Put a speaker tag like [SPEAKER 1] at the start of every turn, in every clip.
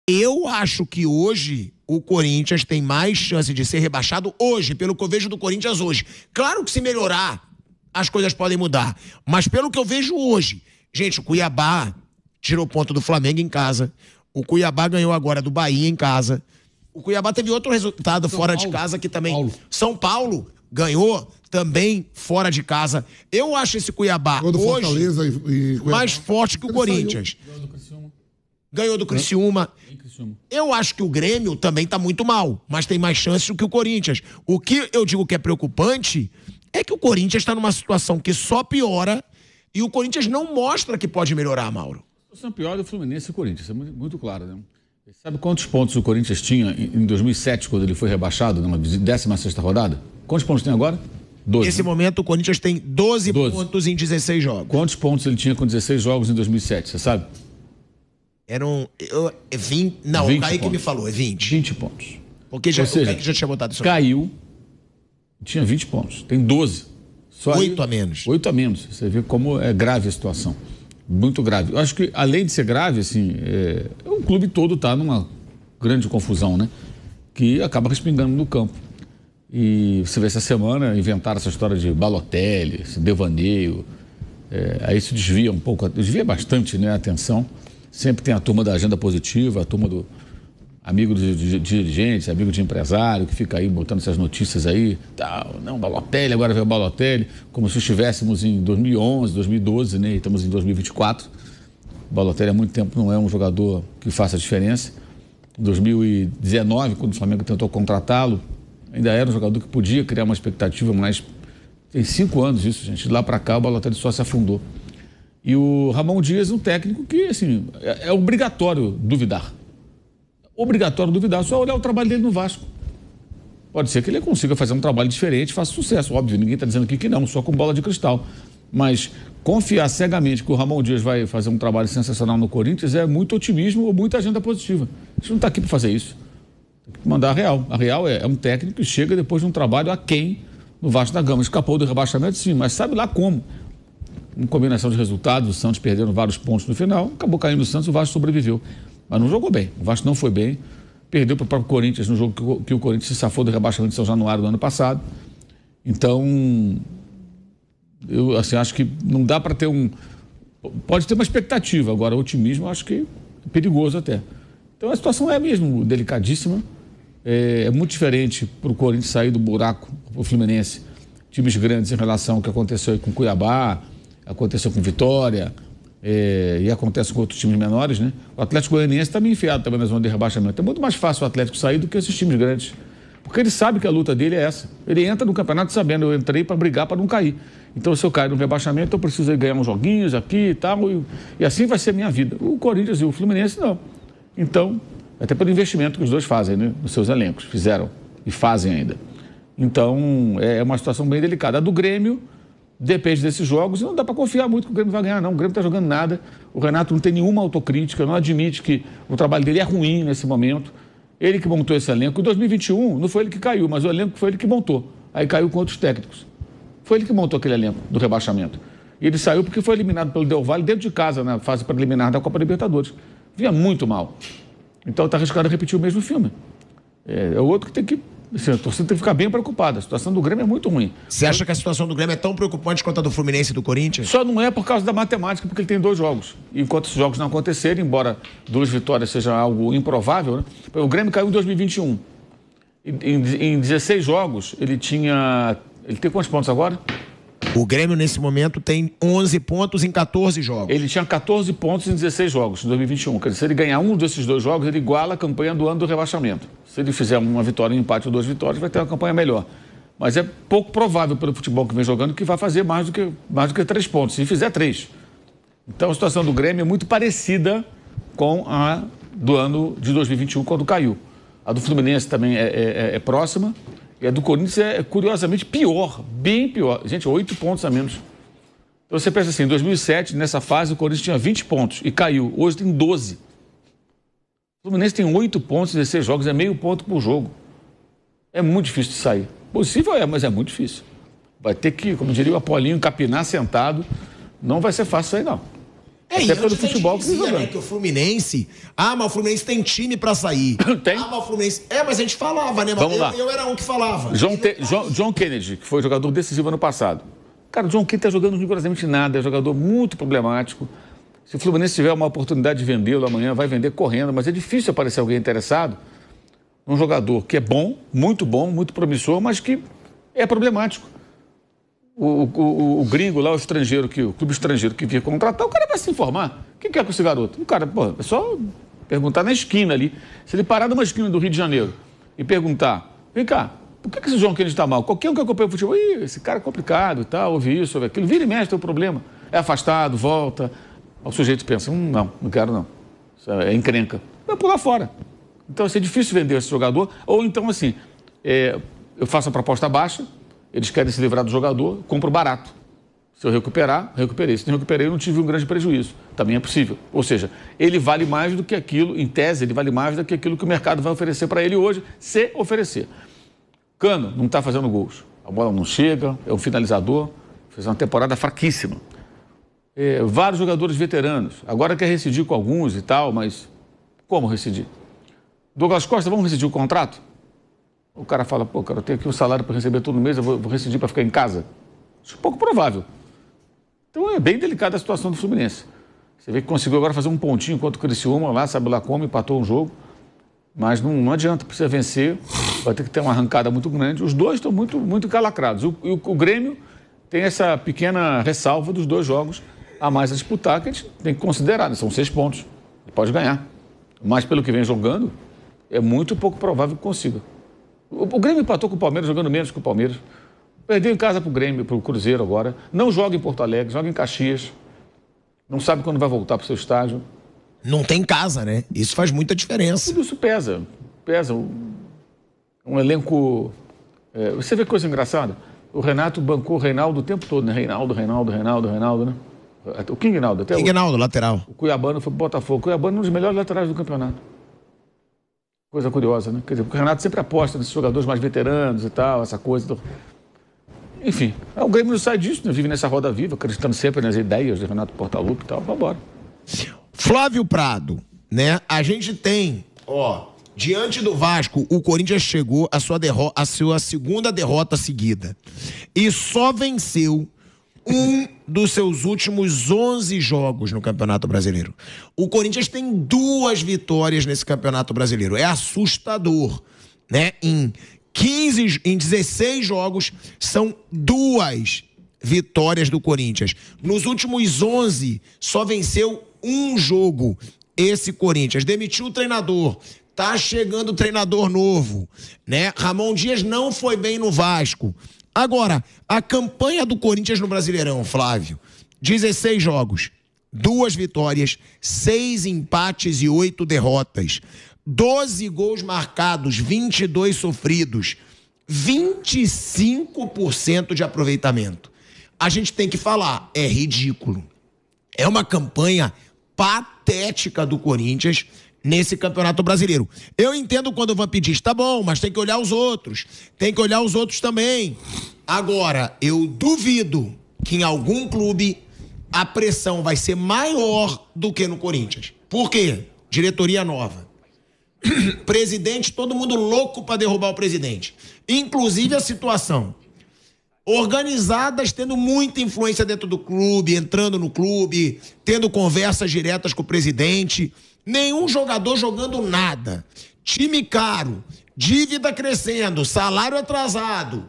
[SPEAKER 1] Eu acho que hoje o Corinthians tem mais chance de ser rebaixado hoje, pelo que eu vejo do Corinthians hoje. Claro que se melhorar, as coisas podem mudar. Mas pelo que eu vejo hoje, gente, o Cuiabá tirou ponto do Flamengo em casa. O Cuiabá ganhou agora do Bahia em casa. O Cuiabá teve outro resultado fora de casa que também... São Paulo ganhou também fora de casa. Eu acho esse Cuiabá hoje mais forte que o Corinthians. Ganhou do Criciúma. Eu acho que o Grêmio também tá muito mal, mas tem mais chance do que o Corinthians. O que eu digo que é preocupante é que o Corinthians está numa situação que só piora e o Corinthians não mostra que pode melhorar, Mauro.
[SPEAKER 2] A situação pior é do Fluminense e o Corinthians, é muito claro, né? Sabe quantos pontos o Corinthians tinha em 2007, quando ele foi rebaixado, numa 16ª rodada? Quantos pontos tem agora? 12.
[SPEAKER 1] Nesse momento, o Corinthians tem 12 pontos em 16 jogos.
[SPEAKER 2] Quantos pontos ele tinha com 16 jogos em 2007, você sabe?
[SPEAKER 1] Eram 20... Não, 20 o Kaique pontos. Me falou, é 20.
[SPEAKER 2] 20 pontos.
[SPEAKER 1] Porque já, seja, o Kaique já tinha botado isso.
[SPEAKER 2] Caiu, tinha 20 pontos, tem 12.
[SPEAKER 1] Só 8 a menos.
[SPEAKER 2] 8 a menos. Você vê como é grave a situação. Muito grave. Eu acho que, além de ser grave, assim, o clube todo está numa grande confusão, né? Que acaba respingando no campo. E você vê essa semana, inventaram essa história de Balotelli, esse devaneio. Aí se desvia um pouco, desvia bastante, né, a atenção. Sempre tem a turma da agenda positiva, a turma do amigo de dirigentes, amigo de empresário, que fica aí botando essas notícias aí. Não, Balotelli, agora veio o Balotelli, como se estivéssemos em 2011, 2012, né? E estamos em 2024. O Balotelli há muito tempo não é um jogador que faça diferença. Em 2019, quando o Flamengo tentou contratá-lo, ainda era um jogador que podia criar uma expectativa, mas tem 5 anos isso, gente. De lá para cá, o Balotelli só se afundou. E o Ramon Dias, um técnico que, assim, é obrigatório duvidar. Obrigatório duvidar, só olhar o trabalho dele no Vasco. Pode ser que ele consiga fazer um trabalho diferente, faça sucesso, óbvio, ninguém está dizendo aqui que não, só com bola de cristal. Mas confiar cegamente que o Ramon Dias vai fazer um trabalho sensacional no Corinthians é muito otimismo ou muita agenda positiva. A gente não está aqui para fazer isso. Tem que mandar a Real. A Real é um técnico que chega depois de um trabalho aquém no Vasco da Gama. Escapou do rebaixamento, sim, mas sabe lá como. Em combinação de resultados, o Santos perdendo vários pontos no final, acabou caindo o Santos, o Vasco sobreviveu. Mas não jogou bem, o Vasco não foi bem, perdeu para o próprio Corinthians no jogo que o Corinthians se safou do rebaixamento de São Januário do ano passado. Então, eu assim, acho que não dá para ter pode ter uma expectativa, agora o otimismo eu acho que é perigoso até. Então a situação é mesmo delicadíssima, é muito diferente para o Corinthians sair do buraco, o Fluminense, times grandes em relação ao que aconteceu aí com Cuiabá, aconteceu com Vitória, e acontece com outros times menores, né? O Atlético Goianiense está meio enfiado também na zona de rebaixamento. É muito mais fácil o Atlético sair do que esses times grandes. Porque ele sabe que a luta dele é essa. Ele entra no campeonato sabendo, eu entrei para brigar para não cair. Então, se eu cair no rebaixamento, eu preciso ganhar uns joguinhos aqui e tal, e assim vai ser a minha vida. O Corinthians e o Fluminense, não. Então, até pelo investimento que os dois fazem, né? Nos seus elencos, fizeram e fazem ainda. Então, é uma situação bem delicada. A do Grêmio depende desses jogos e não dá para confiar muito que o Grêmio vai ganhar, não. O Grêmio está jogando nada. O Renato não tem nenhuma autocrítica, não admite que o trabalho dele é ruim nesse momento. Ele que montou esse elenco. Em 2021, não foi ele que caiu, mas o elenco foi ele que montou. Aí caiu com outros técnicos. Foi ele que montou aquele elenco do rebaixamento. E ele saiu porque foi eliminado pelo Del Valle dentro de casa, na fase preliminar da Copa Libertadores. Vinha muito mal. Então está arriscado a repetir o mesmo filme. É outro que tem que... Assim, a torcida tem que ficar bem preocupada. A situação do Grêmio é muito ruim.
[SPEAKER 1] Você acha que a situação do Grêmio é tão preocupante quanto a do Fluminense e do Corinthians?
[SPEAKER 2] Só não é por causa da matemática, porque ele tem 2 jogos. E enquanto esses jogos não acontecerem, embora 2 vitórias seja algo improvável, né? O Grêmio caiu em 2021. Em 16 jogos, ele tem quantos pontos agora?
[SPEAKER 1] O Grêmio, nesse momento, tem 11 pontos em 14 jogos.
[SPEAKER 2] Ele tinha 14 pontos em 16 jogos, em 2021. Quer dizer, se ele ganhar um desses 2 jogos, ele iguala a campanha do ano do rebaixamento. Se ele fizer uma vitória, um empate ou 2 vitórias, vai ter uma campanha melhor. Mas é pouco provável pelo futebol que vem jogando que vai fazer mais do que 3 pontos. Se fizer 3. Então a situação do Grêmio é muito parecida com a do ano de 2021, quando caiu. A do Fluminense também é próxima. E a do Corinthians é curiosamente pior, bem pior. Gente, 8 pontos a menos. Então você pensa assim, em 2007, nessa fase, o Corinthians tinha 20 pontos e caiu. Hoje tem 12. O Fluminense tem 8 pontos em 16 jogos, é meio ponto por jogo. É muito difícil de sair. Possível mas é muito difícil. Vai ter que, como diria o Apolinho, capinar sentado. Não vai ser fácil sair, não. Até pelo futebol que
[SPEAKER 1] você dizia, né, que o Fluminense... mas o Fluminense tem time pra sair.
[SPEAKER 2] Tem?
[SPEAKER 1] Mas o Fluminense... mas a gente falava, né?
[SPEAKER 2] Vamos lá.
[SPEAKER 1] Eu era um que falava.
[SPEAKER 2] John Kennedy, que foi jogador decisivo ano passado. Cara, o John Kennedy tá jogando rigorosamente nada. É um jogador muito problemático. Se o Fluminense tiver uma oportunidade de vendê-lo amanhã, vai vender correndo. Mas é difícil aparecer alguém interessado. Um jogador que é bom, muito promissor, mas que é problemático. O gringo lá, o clube estrangeiro que vinha contratar, o cara vai se informar. O que quer com esse garoto? O cara, é só perguntar na esquina ali. Se ele parar numa esquina do Rio de Janeiro e perguntar, vem cá, por que esse João Kennedy está mal? Qualquer um que acompanha o futebol, esse cara é complicado e tal, ouve isso, ouve aquilo, vira e mexe, tem um problema. É afastado, volta. O sujeito pensa, não quero não. Isso é encrenca. Vai pular fora. Então, assim, é difícil vender esse jogador. Ou então, assim, eu faço a proposta baixa, eles querem se livrar do jogador, compro barato. Se eu recuperei. Se não recuperei, eu não tive um grande prejuízo. Também é possível. Ou seja, ele vale mais do que aquilo, em tese, ele vale mais do que aquilo que o mercado vai oferecer para ele hoje, se oferecer. Cano não está fazendo gols. A bola não chega, é um finalizador, fez uma temporada fraquíssima. Vários jogadores veteranos. Agora quer rescindir com alguns e tal, mas como rescindir? Douglas Costa, vamos rescindir o contrato? O cara fala, cara, eu tenho aqui um salário para receber todo mês, eu vou rescindir para ficar em casa. Isso é pouco provável. Então é bem delicada a situação do Fluminense. Você vê que conseguiu agora fazer um pontinho contra o Criciúma lá, sabe lá como, empatou um jogo. Mas não adianta, precisa vencer, vai ter que ter uma arrancada muito grande. Os dois estão muito encalacrados. O Grêmio tem essa pequena ressalva dos 2 jogos a mais a disputar, que a gente tem que considerar, né? São 6 pontos. Ele pode ganhar. Mas pelo que vem jogando, é muito pouco provável que consiga. O Grêmio empatou com o Palmeiras, jogando menos que o Palmeiras. Perdeu em casa pro Grêmio, pro Cruzeiro agora. Não joga em Porto Alegre, joga em Caxias. Não sabe quando vai voltar pro seu estádio.
[SPEAKER 1] Não tem casa, né? Isso faz muita diferença.
[SPEAKER 2] Tudo isso pesa. Um elenco... você vê coisa engraçada? O Renato bancou o Reinaldo o tempo todo, né? Reinaldo, né? O King Naldo.
[SPEAKER 1] King Naldo, lateral.
[SPEAKER 2] O Cuiabano foi pro Botafogo. O Cuiabano é um dos melhores laterais do campeonato. Coisa curiosa, né? Quer dizer, o Renato sempre aposta nesses jogadores mais veteranos e tal, essa coisa. Enfim, o Grêmio não sai disso, né? Vive nessa roda viva, acreditando sempre nas ideias de Renato Portaluppi e tal. Vambora.
[SPEAKER 1] Flávio Prado, né? A gente tem, diante do Vasco, o Corinthians chegou à sua segunda derrota seguida. E só venceu um dos seus últimos 11 jogos no Campeonato Brasileiro. O Corinthians tem 2 vitórias nesse Campeonato Brasileiro. É assustador, né? Em 16 jogos, são 2 vitórias do Corinthians. Nos últimos 11, só venceu um jogo. Esse Corinthians demitiu o treinador. Tá chegando o treinador novo, né? Ramon Dias não foi bem no Vasco. Agora, a campanha do Corinthians no Brasileirão, Flávio, 16 jogos, 2 vitórias, 6 empates e 8 derrotas, 12 gols marcados, 22 sofridos, 25% de aproveitamento. A gente tem que falar, é ridículo. É uma campanha patética do Corinthians nesse Campeonato Brasileiro. Eu entendo quando o Vamp diz, tá bom, mas tem que olhar os outros. Tem que olhar os outros também. Agora, eu duvido que em algum clube a pressão vai ser maior do que no Corinthians. Por quê? Diretoria nova. Presidente, todo mundo louco para derrubar o presidente. Inclusive a situação. Organizadas, tendo muita influência dentro do clube, entrando no clube, tendo conversas diretas com o presidente. Nenhum jogador jogando nada. Time caro, dívida crescendo, salário atrasado.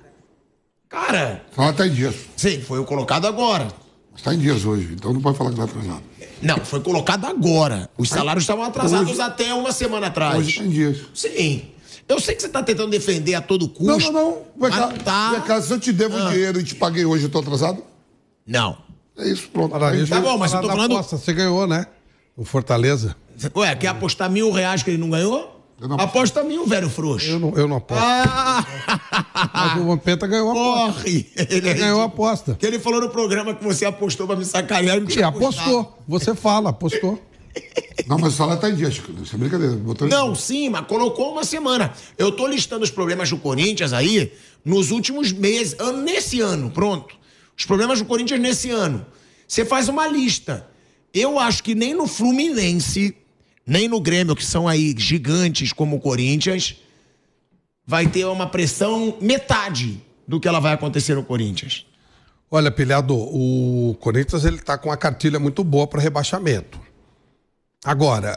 [SPEAKER 1] Cara...
[SPEAKER 3] Fala tá em dias.
[SPEAKER 1] Sim, foi colocado agora.
[SPEAKER 3] Mas tá em dias hoje, então não pode falar que tá atrasado.
[SPEAKER 1] Não, foi colocado agora. Os salários estavam atrasados hoje, até uma semana atrás.
[SPEAKER 3] Hoje tá em dias.
[SPEAKER 1] Sim. Eu sei que você tá tentando defender a todo custo.
[SPEAKER 3] Não. Vai cá, se eu te devo dinheiro e te paguei hoje, eu tô atrasado?
[SPEAKER 1] Não.
[SPEAKER 3] É isso, pronto.
[SPEAKER 1] Tá bom, mas eu tô falando...
[SPEAKER 4] Aposta, você ganhou, né? O Fortaleza.
[SPEAKER 1] Ué, quer apostar R$1.000 que ele não ganhou? Aposta 1.000, velho frouxo.
[SPEAKER 4] Eu não aposto. Mas o Vampeta ganhou a aposta. Ele ganhou a aposta.
[SPEAKER 1] Que ele falou no programa que você apostou pra me sacanear e não tinha
[SPEAKER 4] apostou. Você fala, apostou.
[SPEAKER 3] Não, mas o salário tá em dia, Chico. Isso é brincadeira.
[SPEAKER 1] Não, sim, mas colocou uma semana. Eu tô listando os problemas do Corinthians aí nos últimos meses, nesse ano, pronto. Os problemas do Corinthians nesse ano. Você faz uma lista. Eu acho que nem no Fluminense, nem no Grêmio, que são aí gigantes como o Corinthians, vai ter uma pressão metade do que ela vai acontecer no Corinthians.
[SPEAKER 4] Olha, Pilhado, o Corinthians ele tá com uma cartilha muito boa para rebaixamento. Agora,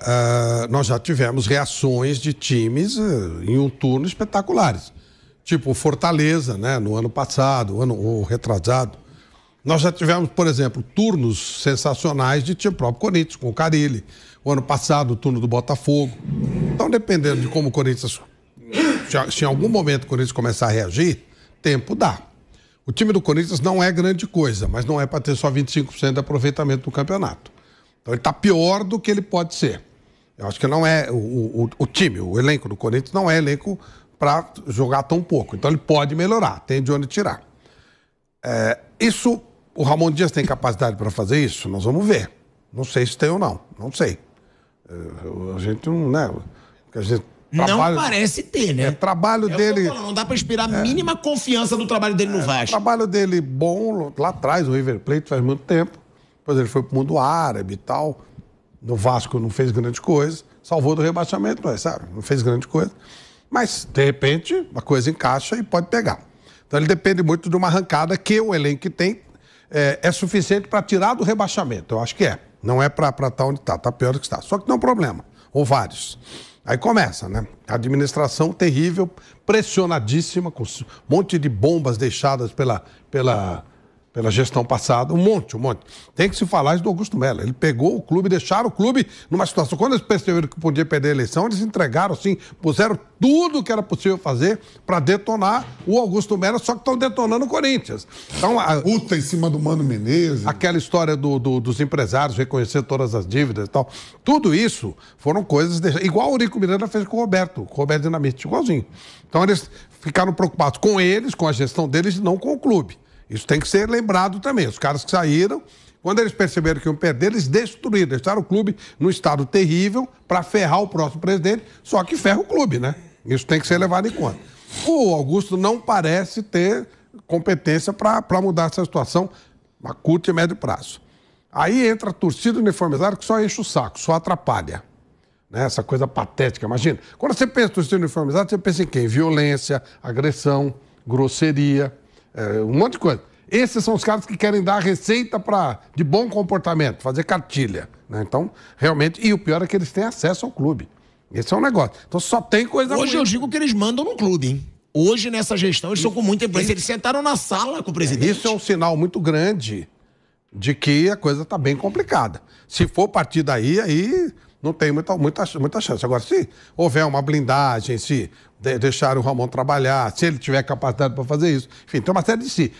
[SPEAKER 4] nós já tivemos reações de times em um turno espetaculares. Tipo o Fortaleza, né, no ano passado, o retrasado. Nós já tivemos, por exemplo, turnos sensacionais de time próprio Corinthians, com o Carille. O ano passado, o turno do Botafogo. Então, dependendo de como o Corinthians... Se em algum momento o Corinthians começar a reagir, tempo dá. O time do Corinthians não é grande coisa, mas não é para ter só 25% de aproveitamento do campeonato. Então, ele está pior do que ele pode ser. Eu acho que não é... O time, o elenco do Corinthians não é elenco para jogar tão pouco. Então, ele pode melhorar, tem de onde tirar. Isso... O Ramon Dias tem capacidade para fazer isso? Nós vamos ver. Não sei se tem ou não. Não sei. A gente não... Né?
[SPEAKER 1] Não parece ter, né?
[SPEAKER 4] Trabalho dele...
[SPEAKER 1] Não dá para esperar a mínima confiança do trabalho dele no Vasco.
[SPEAKER 4] Trabalho dele bom lá atrás, o River Plate faz muito tempo. Depois ele foi pro mundo árabe e tal. No Vasco não fez grande coisa. Salvou do rebaixamento, mas, sabe? Não fez grande coisa. Mas, de repente, a coisa encaixa e pode pegar. Então ele depende muito de uma arrancada que o elenco que tem é suficiente para tirar do rebaixamento. Eu acho que é. Não é para estar onde está. Está pior do que está. Só que não é um problema. Ou vários. Aí começa, né? A administração terrível, pressionadíssima, com um monte de bombas deixadas pela gestão passada. Um monte. Tem que se falar isso do Augusto Melo. Ele pegou o clube, deixaram o clube numa situação... Quando eles perceberam que podia perder a eleição, eles entregaram, assim, puseram tudo que era possível fazer para detonar o Augusto Melo, só que estão detonando o Corinthians. Então,
[SPEAKER 3] Puta em cima do Mano Menezes.
[SPEAKER 4] Aquela história dos empresários reconhecer todas as dívidas e tal. Tudo isso foram coisas... Igual o Eurico Miranda fez com o Roberto Dinamite, igualzinho. Então, eles ficaram preocupados com eles, com a gestão deles e não com o clube. Isso tem que ser lembrado também. Os caras que saíram, quando eles perceberam que iam perder, eles destruíram, deixaram o clube num estado terrível para ferrar o próximo presidente, só que ferra o clube, né? Isso tem que ser levado em conta. O Augusto não parece ter competência para mudar essa situação a curto e médio prazo. Aí entra a torcida uniformizada que só enche o saco, só atrapalha. Né? Essa coisa patética, imagina. Quando você pensa em torcida uniformizada, você pensa em quem? Violência, agressão, grosseria... um monte de coisa. Esses são os caras que querem dar a receita de bom comportamento, fazer cartilha. Né? Então, realmente... E o pior é que eles têm acesso ao clube. Esse é um negócio. Então, só tem coisa...
[SPEAKER 1] Hoje eu digo que eles mandam no clube, hein? Hoje, nessa gestão, eles estão com muita influência. Eles sentaram na sala com o presidente.
[SPEAKER 4] Isso é um sinal muito grande de que a coisa está bem complicada. Se for partir daí, aí não tem muita chance. Agora, se houver uma blindagem, se deixar o Ramon trabalhar, se ele tiver capacidade para fazer isso, enfim, tem uma série de si.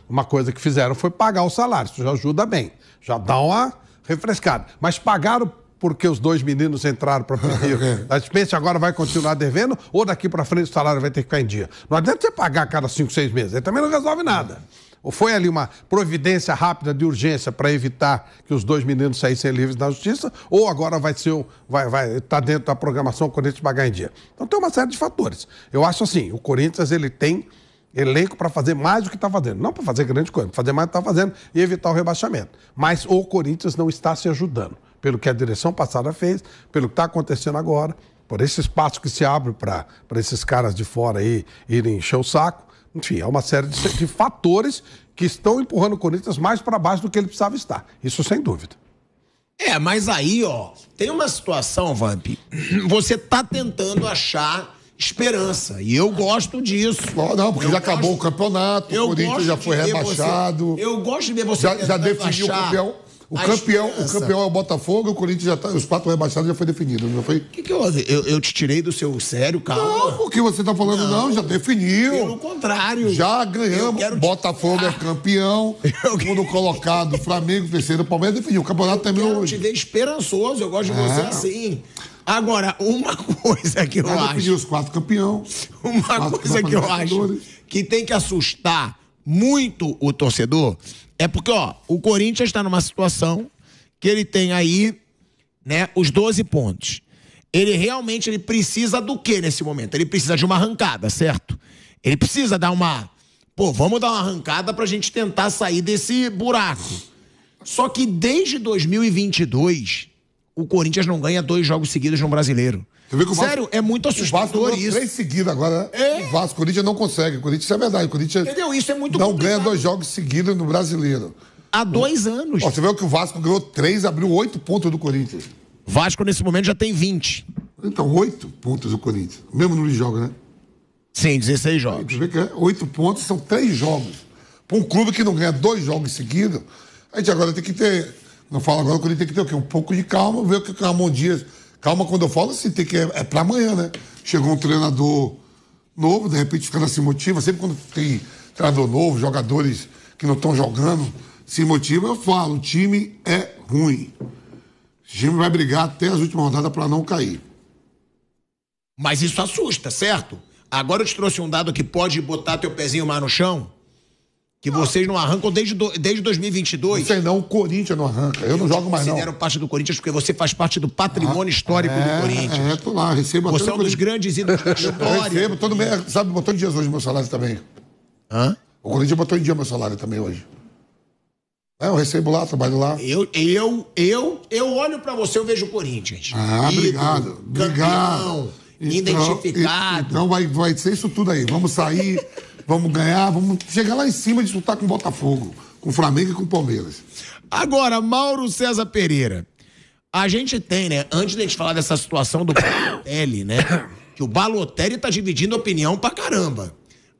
[SPEAKER 4] Uma coisa que fizeram foi pagar o salário, isso já ajuda bem, já dá uma refrescada. Mas pagaram porque os dois meninos entraram para pedir. A dispensa agora vai continuar devendo ou daqui para frente o salário vai ter que ficar em dia? Não adianta você pagar a cada 5, 6 meses, aí também não resolve nada. Ou foi ali uma providência rápida de urgência para evitar que os dois meninos saíssem livres na justiça, ou agora vai estar dentro da programação o Corinthians pagar em dia. Então tem uma série de fatores. Eu acho assim, o Corinthians ele tem elenco para fazer mais do que está fazendo. Não para fazer grande coisa, para fazer mais do que está fazendo e evitar o rebaixamento. Mas o Corinthians não está se ajudando. Pelo que a direção passada fez, pelo que está acontecendo agora, por esse espaço que se abre para esses caras de fora aí irem encher o saco. Enfim, é uma série de fatores que estão empurrando o Corinthians mais para baixo do que ele precisava estar. Isso sem dúvida.
[SPEAKER 1] Mas aí, tem uma situação, Vamp, você tá tentando achar esperança, e eu gosto disso.
[SPEAKER 3] Não, porque já acabou o campeonato, o Corinthians já foi rebaixado.
[SPEAKER 1] Eu gosto de ver você
[SPEAKER 3] já definiu o campeão. O campeão é o Botafogo, o Corinthians já tá. Os 4 rebaixados já foi definido, não foi?
[SPEAKER 1] O que houve? Eu te tirei do seu sério, calma.
[SPEAKER 3] Não, porque você tá falando, não, já definiu.
[SPEAKER 1] Pelo contrário.
[SPEAKER 3] Já ganhamos. Botafogo é campeão. Segundo colocado, Flamengo, terceiro, Palmeiras definiu. O campeonato terminou hoje.
[SPEAKER 1] Eu te ver esperançoso, eu gosto de você assim. Agora, uma coisa que eu acho.
[SPEAKER 3] Definiu os 4 campeões.
[SPEAKER 1] Uma coisa que eu acho que tem que assustar muito o torcedor. É porque, o Corinthians está numa situação que ele tem aí, né, os 12 pontos. Ele realmente precisa do quê nesse momento? Ele precisa de uma arrancada, certo? Ele precisa dar vamos dar uma arrancada pra gente tentar sair desse buraco. Só que desde 2022, o Corinthians não ganha 2 jogos seguidos no Brasileiro. Sério, é muito assustador isso.
[SPEAKER 3] 3 seguidos agora, né? O Vasco, o Corinthians não consegue. O Corinthians, isso é verdade. O Corinthians
[SPEAKER 1] entendeu? Isso é muito
[SPEAKER 3] não
[SPEAKER 1] complicado.
[SPEAKER 3] ganha 2 jogos seguidos no Brasileiro.
[SPEAKER 1] Há 2 anos.
[SPEAKER 3] Ó, você vê que o Vasco ganhou 3, abriu 8 pontos do Corinthians.
[SPEAKER 1] Vasco, nesse momento, já tem 20.
[SPEAKER 3] Então, 8 pontos do Corinthians. Mesmo no jogo, né?
[SPEAKER 1] Sim, 16 jogos.
[SPEAKER 3] Você vê que 8 pontos são 3 jogos. Para um clube que não ganha 2 jogos seguidos, a gente agora tem que ter... Não falo agora, o Corinthians tem que ter o quê? Um pouco de calma, ver o que o Ramon Dias... Calma quando eu falo assim, tem que é para amanhã, né? Chegou um treinador novo, de repente os caras se motivam. Sempre quando tem treinador novo, jogadores que não estão jogando, se motivam, eu falo, o time é ruim. O time vai brigar até as últimas rodadas para não cair.
[SPEAKER 1] Mas isso assusta, certo? Agora eu te trouxe um dado que pode botar teu pezinho mais no chão, que vocês não arrancam desde 2022.
[SPEAKER 3] Não sei não, o Corinthians não arranca. Eu não jogo mais não.
[SPEAKER 1] Considero parte do Corinthians porque você faz parte do patrimônio histórico do Corinthians.
[SPEAKER 3] Tô lá, recebo...
[SPEAKER 1] Você é um dos grandes ídolos da história.
[SPEAKER 3] Recebo, todo mês, sabe, botou em dias hoje meu salário também.
[SPEAKER 1] Hã?
[SPEAKER 3] O Corinthians botou em dia meu salário também hoje. Eu recebo lá, trabalho lá.
[SPEAKER 1] Eu olho pra você, eu vejo o Corinthians.
[SPEAKER 3] Obrigado.
[SPEAKER 1] Campeão, identificado.
[SPEAKER 3] Então vai ser isso tudo aí. Vamos sair, vamos ganhar, vamos chegar lá em cima e disputar com o Botafogo, com o Flamengo e com o Palmeiras.
[SPEAKER 1] Agora, Mauro César Pereira. A gente tem, né, antes de a gente falar dessa situação do Balotelli, né, que o Balotelli tá dividindo opinião pra caramba.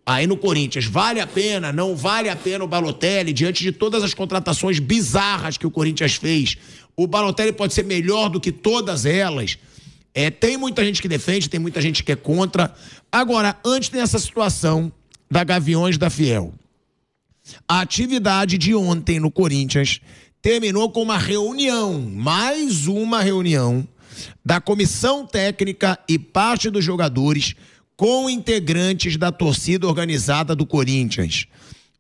[SPEAKER 1] Aí no Corinthians, vale a pena, não vale a pena o Balotelli, diante de todas as contratações bizarras que o Corinthians fez, o Balotelli pode ser melhor do que todas elas. Tem muita gente que defende, tem muita gente que é contra. Agora, antes tem essa situação da Gaviões da Fiel. A atividade de ontem no Corinthians terminou com uma reunião, mais uma reunião, da comissão técnica e parte dos jogadores com integrantes da torcida organizada do Corinthians.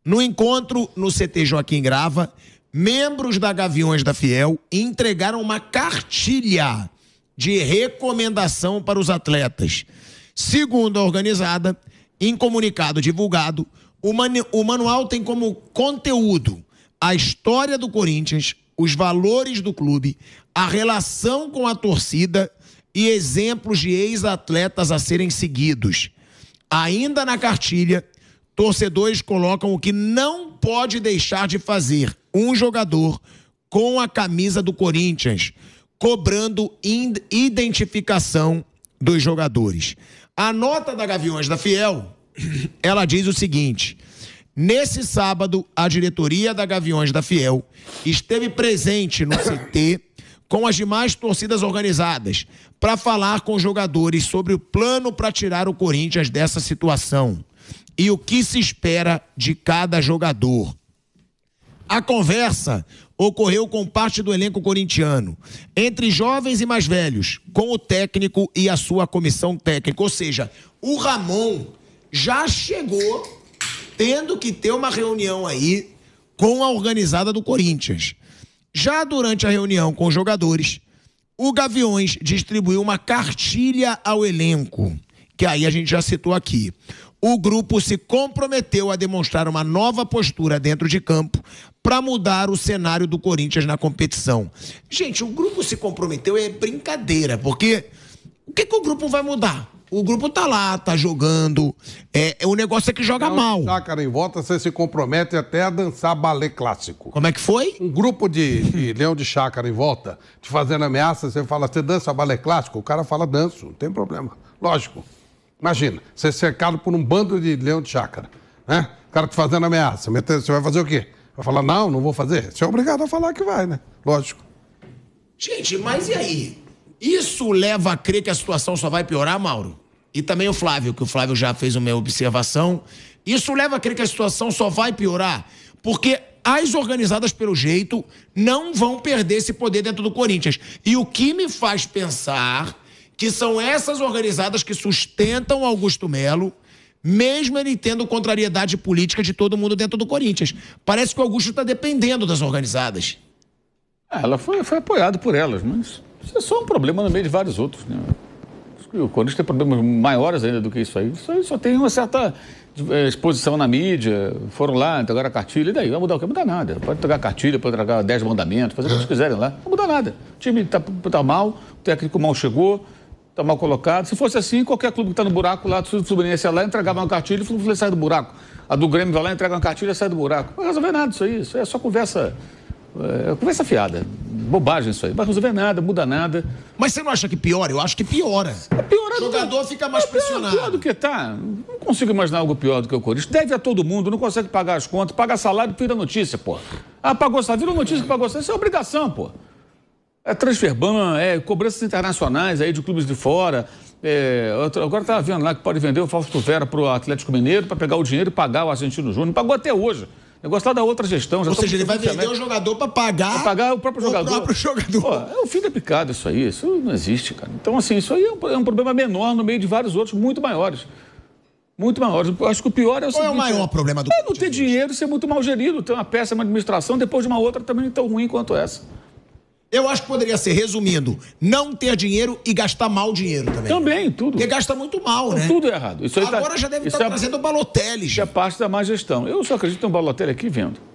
[SPEAKER 1] No encontro no CT Joaquim Grava, membros da Gaviões da Fiel entregaram uma cartilha de recomendação para os atletas. Segundo a organizada, em comunicado divulgado, o manual tem como conteúdo a história do Corinthians, os valores do clube, a relação com a torcida e exemplos de ex-atletas a serem seguidos. Ainda na cartilha, torcedores colocam o que não pode deixar de fazer um jogador com a camisa do Corinthians, cobrando identificação dos jogadores. A nota da Gaviões da Fiel, ela diz o seguinte: nesse sábado, a diretoria da Gaviões da Fiel esteve presente no CT com as demais torcidas organizadas para falar com os jogadores sobre o plano para tirar o Corinthians dessa situação e o que se espera de cada jogador. A conversa ocorreu com parte do elenco corintiano, entre jovens e mais velhos, com o técnico e a sua comissão técnica. Ou seja, o Ramon já chegou tendo que ter uma reunião aí com a organizada do Corinthians. Já durante a reunião com os jogadores, o Gaviões distribuiu uma cartilha ao elenco, que aí a gente já citou aqui. O grupo se comprometeu a demonstrar uma nova postura dentro de campo para mudar o cenário do Corinthians na competição. Gente, o grupo se comprometeu é brincadeira, porque o que o grupo vai mudar? O grupo tá lá, tá jogando. O negócio é que joga mal.
[SPEAKER 4] Chácara em volta, você se compromete até a dançar balé clássico.
[SPEAKER 1] Como é que foi?
[SPEAKER 4] Um grupo de leão de chácara em volta, te fazendo ameaça, você fala, você dança balé clássico? O cara fala, danço, não tem problema. Lógico. Imagina, você é cercado por um bando de leão de chácara, né? O cara te fazendo ameaça, você vai fazer o quê? Vai falar, não vou fazer. Você é obrigado a falar que vai, né? Lógico.
[SPEAKER 1] Gente, mas e aí? Isso leva a crer que a situação só vai piorar, Mauro? E também o Flávio, que o Flávio já fez uma observação. Isso leva a crer que a situação só vai piorar, porque as organizadas, pelo jeito, não vão perder esse poder dentro do Corinthians. E o que me faz pensar que são essas organizadas que sustentam Augusto Melo, mesmo ele tendo contrariedade política de todo mundo dentro do Corinthians. Parece que o Augusto está dependendo das organizadas.
[SPEAKER 2] Ela foi apoiada por elas, mas isso é só um problema no meio de vários outros, né? O Corinthians tem problemas maiores ainda do que isso aí. Isso aí só tem uma certa exposição na mídia. Foram lá, entregaram a cartilha. E daí? Vai mudar o quê? Não muda nada. Pode entregar a cartilha, pode entregar 10 mandamentos, fazer o que eles quiserem lá. Não muda nada. O time tá mal, o técnico mal chegou, tá mal colocado. Se fosse assim, qualquer clube que tá no buraco lá, do Fluminense ia lá, entregava uma cartilha e o Fluminense sai do buraco. A do Grêmio vai lá, entrega uma cartilha e sai do buraco. Não vai resolver nada isso aí. Isso é só conversa fiada. Bobagem isso aí. Não vai resolver nada, muda nada.
[SPEAKER 1] Mas você não acha que piora? Eu acho que piora.
[SPEAKER 2] Pior
[SPEAKER 1] o jogador fica mais pressionado.
[SPEAKER 2] Pior do que tá. Não consigo imaginar algo pior do que o Corinthians. Deve a todo mundo, não consegue pagar as contas, paga salário e vira notícia, pô. Pagou salário, virou notícia que pagou salário. Isso é obrigação, pô. É transfer ban, cobranças internacionais aí de clubes de fora. Agora estava vendo lá que pode vender o Fausto Vera para o Atlético Mineiro para pegar o dinheiro e pagar o Argentino Júnior. Não pagou até hoje. O negócio lá da outra gestão.
[SPEAKER 1] Ou seja, ele vai vender o jogador para pagar
[SPEAKER 2] o próprio jogador. Pô, é o fim da picada isso aí. Isso não existe, cara. Então, assim, isso aí é um problema menor no meio de vários outros muito maiores. Muito maiores. Eu acho que o pior é o seguinte...
[SPEAKER 1] Qual é o maior problema do
[SPEAKER 2] não ter dinheiro e ser muito mal gerido. Ter uma péssima administração depois de uma outra também tão ruim quanto essa.
[SPEAKER 1] Eu acho que poderia ser, resumindo, não ter dinheiro e gastar mal dinheiro também.
[SPEAKER 2] Também, tudo.
[SPEAKER 1] Porque gasta muito mal, né?
[SPEAKER 2] Tudo errado. Isso aí
[SPEAKER 1] agora já deve estar trazendo o Balotelli.
[SPEAKER 2] Isso é parte da má gestão. Eu só acredito que tem um Balotelli aqui vendo.